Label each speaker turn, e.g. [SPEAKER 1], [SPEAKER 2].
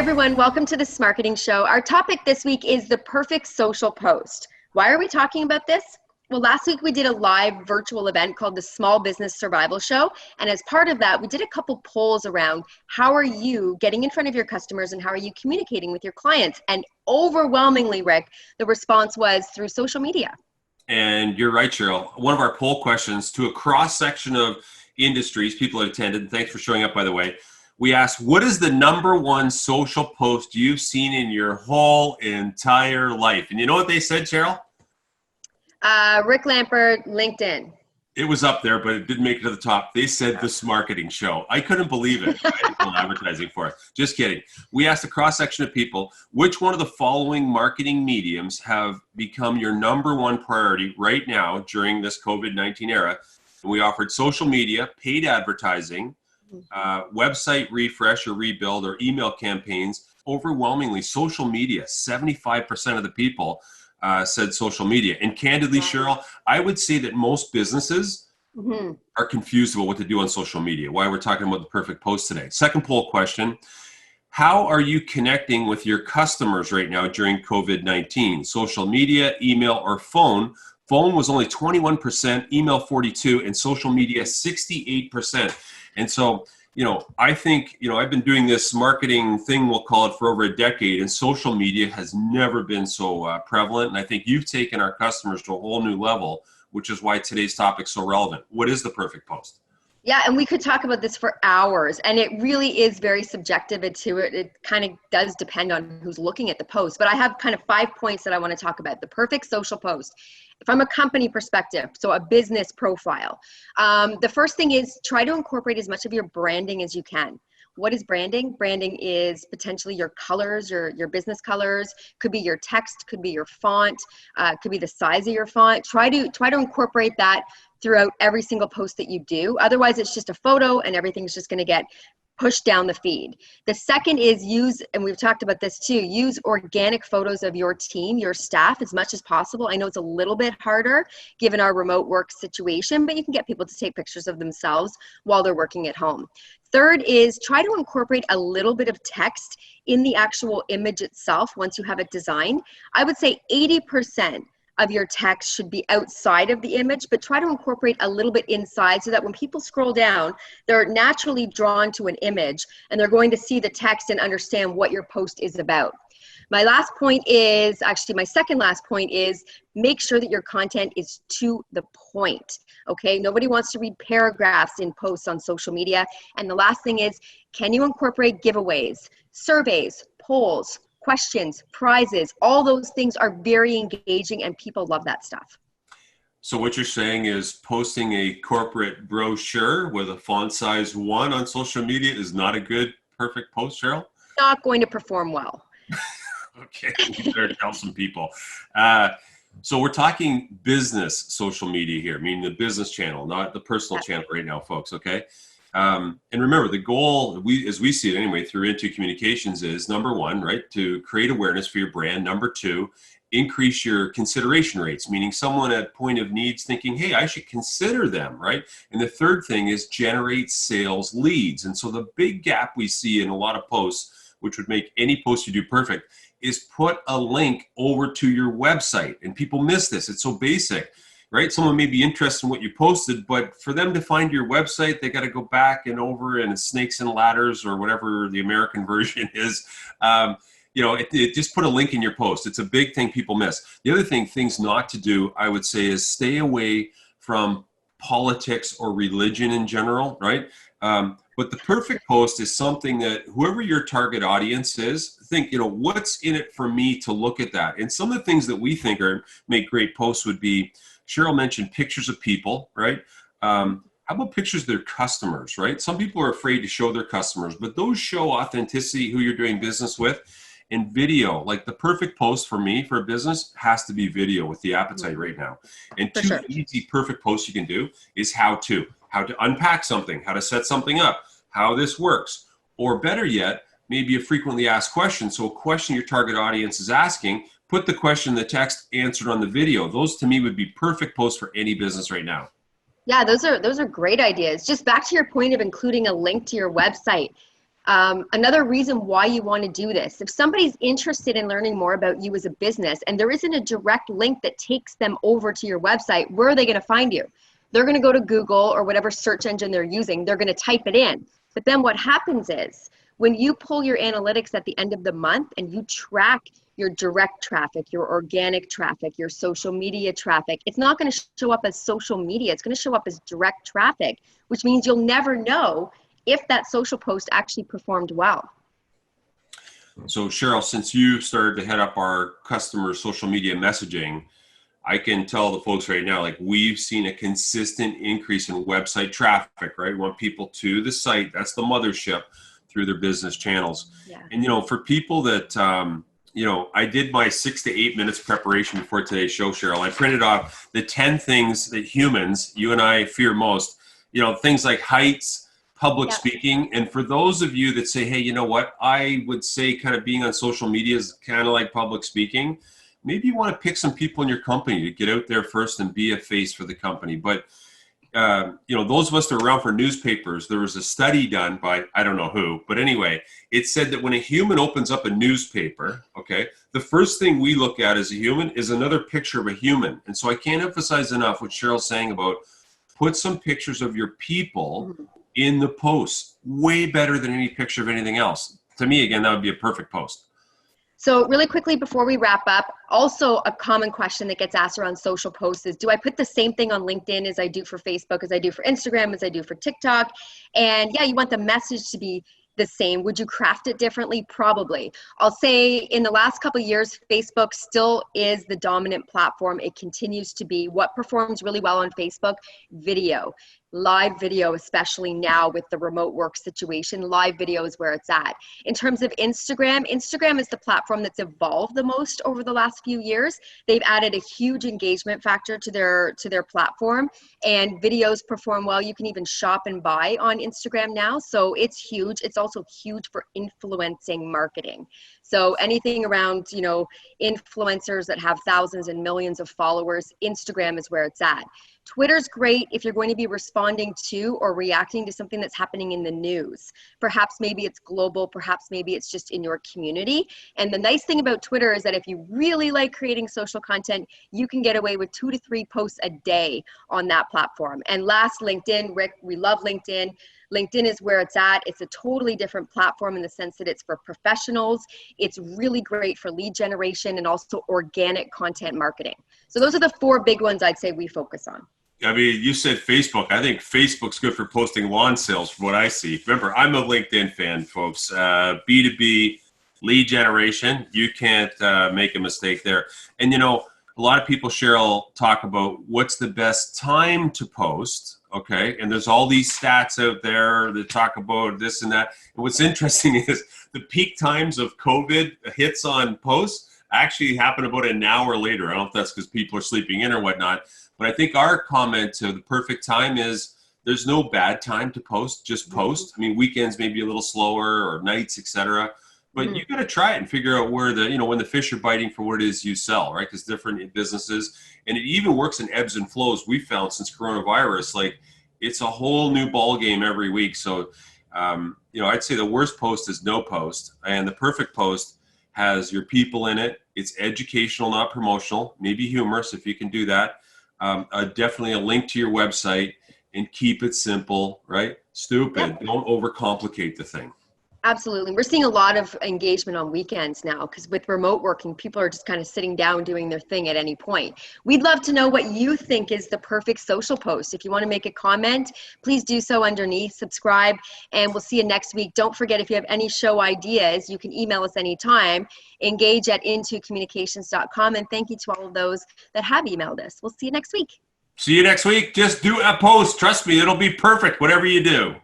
[SPEAKER 1] everyone, welcome to the SMARKETING show. Our topic this week is the perfect social post. Why are we talking about this? Well, last week we did a live virtual event called the Small Business Survival Show. And as part of that, we did a couple polls around how are you getting in front of your customers and how are you communicating with your clients? And overwhelmingly, Rick, the response was through social media.
[SPEAKER 2] And you're right, Cheryl. One of our poll questions to a cross-section of industries, people have attended, and thanks for showing up, by the way. We asked, what is the #1 social post you've seen in your whole entire life? And you know what they said, Cheryl?
[SPEAKER 1] Rick Lampert, LinkedIn.
[SPEAKER 2] It was up there, but it didn't make it to the top. They said the SMARKETING show. I couldn't believe it. I had no advertising for it. Just kidding. We asked a cross-section of people, which one of the following marketing mediums have become your #1 priority right now during this COVID-19 era? And we offered social media, paid advertising, website refresh or rebuild, or email campaigns. Overwhelmingly, social media. 75% of the people said social media. And candidly, Cheryl, I would say that most businesses are confused about what to do on social media. Why we're talking about the perfect post today. Second poll question: how are you connecting with your customers right now during COVID-19? Social media, email, or phone? Phone was only 21%, email 42%, and social media 68%. And so, I think, I've been doing this marketing thing, we'll call it, for over a decade, and social media has never been so prevalent. And I think you've taken our customers to a whole new level, which is why today's topic is so relevant. What is the perfect post?
[SPEAKER 1] Yeah, and we could talk about this for hours, and it really is very subjective. It kind of does depend on who's looking at the post. But I have kind of 5 points that I want to talk about. The perfect social post from a company perspective, so a business profile. The first thing is try to incorporate as much of your branding as you can. What is branding? Branding is potentially your colors, your business colors, could be your text, could be your font, could be the size of your font. Try to incorporate that throughout every single post that you do. Otherwise, it's just a photo and everything's just going to get pushed down the feed. The second is use, and we've talked about this too, use organic photos of your team, your staff, as much as possible. I know it's a little bit harder given our remote work situation, but you can get people to take pictures of themselves while they're working at home. Third is try to incorporate a little bit of text in the actual image itself once you have it designed. I would say 80% of your text should be outside of the image, but try to incorporate a little bit inside so that when people scroll down, they're naturally drawn to an image and they're going to see the text and understand what your post is about. My last point is, actually my second last point is, make sure that your content is to the point, okay? Nobody wants to read paragraphs in posts on social media. And the last thing is, can you incorporate giveaways, surveys, polls, questions, prizes? All those things are very engaging and people love that stuff.
[SPEAKER 2] So what you're saying is posting a corporate brochure with a font size 1 on social media is not a good, perfect post, Cheryl?
[SPEAKER 1] Not going to perform well.
[SPEAKER 2] Okay, we better tell some people. So we're talking business social media here, meaning the business channel, not the personal channel right now, folks, okay? And remember, the goal, as we see it anyway, through Into Communications is #1, right, to create awareness for your brand. #2, increase your consideration rates, meaning someone at point of needs thinking, hey, I should consider them, right? And the third thing is generate sales leads. And so the big gap we see in a lot of posts, which would make any post you do perfect, is put a link over to your website. And people miss this. It's so basic, right? Someone may be interested in what you posted, but for them to find your website, they got to go back and over, and it's snakes and ladders or whatever the American version is. It just put a link in your post. It's a big thing people miss. The other things not to do, I would say, is stay away from politics or religion in general, right? But the perfect post is something that whoever your target audience is, think, what's in it for me to look at that? And some of the things that we think make great posts would be, Cheryl mentioned pictures of people, right? How about pictures of their customers, right? Some people are afraid to show their customers, but those show authenticity, who you're doing business with. And video, like the perfect post for me for a business has to be video with the appetite right now. And two easy perfect posts you can do is how to unpack something, how to set something up, how this works, or better yet, maybe a frequently asked question. So a question your target audience is asking, put the question in the text, answered on the video. Those to me would be perfect posts for any business right now.
[SPEAKER 1] Yeah, those are great ideas. Just back to your point of including a link to your website. Another reason why you want to do this, if somebody's interested in learning more about you as a business and there isn't a direct link that takes them over to your website, where are they going to find you? They're going to go to Google or whatever search engine they're using. They're going to type it in. But then what happens is when you pull your analytics at the end of the month and you track your direct traffic, your organic traffic, your social media traffic, it's not going to show up as social media. It's going to show up as direct traffic, which means you'll never know if that social post actually performed well.
[SPEAKER 2] So Cheryl, since you started to head up our customer social media messaging, I can tell the folks right now, like we've seen a consistent increase in website traffic, right? We want people to the site, that's the mothership, through their business channels.
[SPEAKER 1] Yeah.
[SPEAKER 2] And, you know, for people that, you know, I did my 6 to 8 minutes preparation before today's show, Cheryl. I printed off the 10 things that humans, you and I, fear most, you know, things like heights, public speaking. And for those of you that say, hey, you know what, I would say kind of being on social media is kind of like public speaking. Maybe you want to pick some people in your company to get out there first and be a face for the company. But, you know, those of us that are around for newspapers, there was a study done by, I don't know who, but anyway, it said that when a human opens up a newspaper, okay, the first thing we look at as a human is another picture of a human. And so I can't emphasize enough what Cheryl's saying about put some pictures of your people in the post. Way better than any picture of anything else. To me, again, that would be a perfect post.
[SPEAKER 1] So really quickly before we wrap up, also a common question that gets asked around social posts is, do I put the same thing on LinkedIn as I do for Facebook, as I do for Instagram, as I do for TikTok? And yeah, you want the message to be the same. Would you craft it differently? Probably. I'll say in the last couple of years, Facebook still is the dominant platform. It continues to be. What performs really well on Facebook? Video. Live video, especially now with the remote work situation, live video is where it's at. In terms of Instagram, Instagram is the platform that's evolved the most over the last few years. They've added a huge engagement factor to their platform, and videos perform well. You can even shop and buy on Instagram now, so it's huge. It's also huge for influencing marketing. So anything around, you know, influencers that have thousands and millions of followers, Instagram is where it's at. Twitter's great if you're going to be responding to or reacting to something that's happening in the news. Perhaps maybe it's global, perhaps maybe it's just in your community. And the nice thing about Twitter is that if you really like creating social content, you can get away with 2 to 3 posts a day on that platform. And last, LinkedIn. Rick, we love LinkedIn. LinkedIn is where it's at. It's a totally different platform in the sense that it's for professionals. It's really great for lead generation and also organic content marketing. So those are the 4 big ones I'd say we focus on.
[SPEAKER 2] I mean, you said Facebook. I think Facebook's good for posting lawn sales from what I see. Remember, I'm a LinkedIn fan, folks. B2B lead generation. You can't make a mistake there. And, you know, a lot of people, Cheryl, talk about what's the best time to post. Okay. And there's all these stats out there that talk about this and that. And what's interesting is the peak times of COVID hits on posts actually happen about an hour later. I don't know if that's because people are sleeping in or whatnot. But I think our comment to the perfect time is there's no bad time to post, just post. I mean, weekends may be a little slower or nights, etc. But you got to try it and figure out where the, you know, when the fish are biting for what it is you sell, right? Because different businesses, and it even works in ebbs and flows. We found since coronavirus, like it's a whole new ball game every week. So, you know, I'd say the worst post is no post, and the perfect post has your people in it. It's educational, not promotional, maybe humorous if you can do that. Definitely a link to your website, and keep it simple, right? Stupid. Don't overcomplicate the thing.
[SPEAKER 1] Absolutely. We're seeing a lot of engagement on weekends now because with remote working, people are just kind of sitting down doing their thing at any point. We'd love to know what you think is the perfect social post. If you want to make a comment, please do so underneath, subscribe, and we'll see you next week. Don't forget, if you have any show ideas, you can email us anytime, engage@intocommunications.com. And thank you to all of those that have emailed us. We'll see you next week.
[SPEAKER 2] See you next week. Just do a post. Trust me, it'll be perfect, whatever you do.